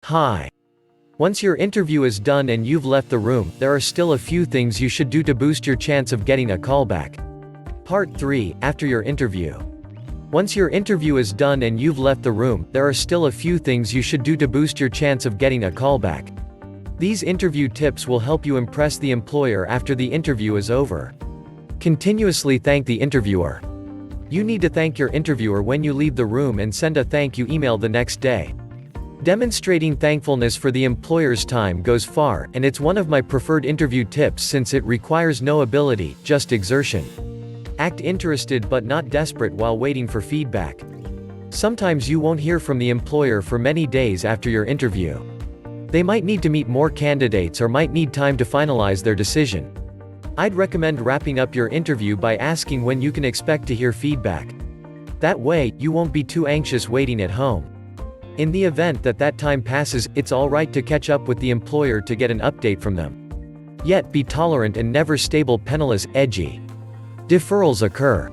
Hi. Once your interview is done and you've left the room, there are still a few things you should do to boost your chance of getting a callback. Part 3, After your interview. Once your interview is done and you've left the room, there are still a few things you should do to boost your chance of getting a callback. These interview tips will help you impress the employer after the interview is over. Continuously thank the interviewer. You need to thank your interviewer when you leave the room and send a thank you email the next day. Demonstrating thankfulness for the employer's time goes far, and it's one of my preferred interview tips since it requires no ability, just exertion. Act interested but not desperate while waiting for feedback. Sometimes you won't hear from the employer for many days after your interview. They might need to meet more candidates or might need time to finalize their decision. I'd recommend wrapping up your interview by asking when you can expect to hear feedback. That way, you won't be too anxious waiting at home. In the event that time passes, it's alright to catch up with the employer to get an update from them. Yet be tolerant and never stable penniless, edgy. Deferrals occur.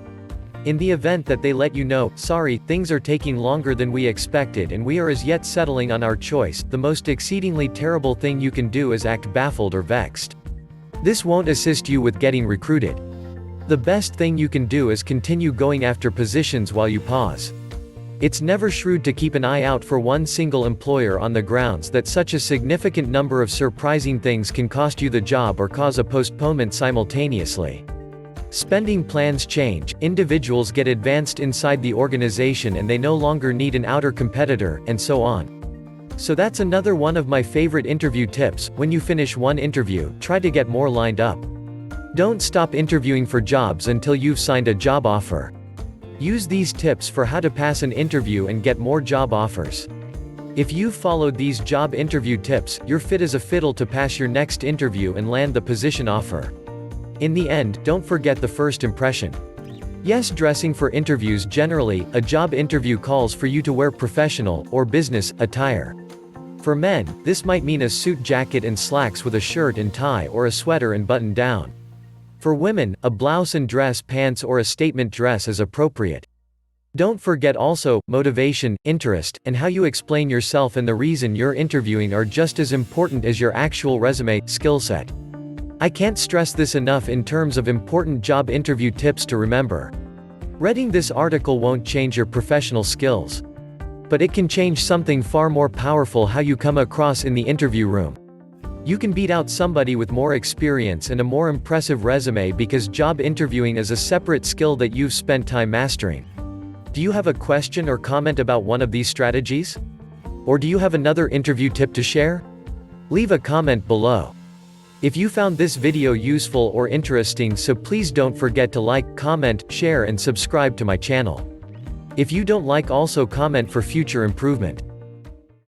In the event that they let you know, sorry, things are taking longer than we expected and we are as yet settling on our choice, the most exceedingly terrible thing you can do is act baffled or vexed. This won't assist you with getting recruited. The best thing you can do is continue going after positions while you pause. It's never shrewd to keep an eye out for one single employer on the grounds that such a significant number of surprising things can cost you the job or cause a postponement simultaneously. Spending plans change, individuals get advanced inside the organization and they no longer need an outer competitor, and so on. So that's another one of my favorite interview tips. When you finish one interview, try to get more lined up. Don't stop interviewing for jobs until you've signed a job offer. Use these tips for how to pass an interview and get more job offers. If you've followed these job interview tips, you're fit as a fiddle to pass your next interview and land the position offer. In the end, don't forget the first impression. Yes, dressing for interviews. Generally, a job interview calls for you to wear professional, or business, attire. For men, this might mean a suit jacket and slacks with a shirt and tie or a sweater and button down. For women, a blouse and dress pants or a statement dress is appropriate. Don't forget also, motivation, interest, and how you explain yourself and the reason you're interviewing are just as important as your actual resume, skill set. I can't stress this enough in terms of important job interview tips to remember. Reading this article won't change your professional skills. But it can change something far more powerful: how you come across in the interview room. You can beat out somebody with more experience and a more impressive resume because job interviewing is a separate skill that you've spent time mastering. Do you have a question or comment about one of these strategies? Or do you have another interview tip to share? Leave a comment below. If you found this video useful or interesting, so please don't forget to like, comment, share and subscribe to my channel. If you don't like, also comment for future improvement.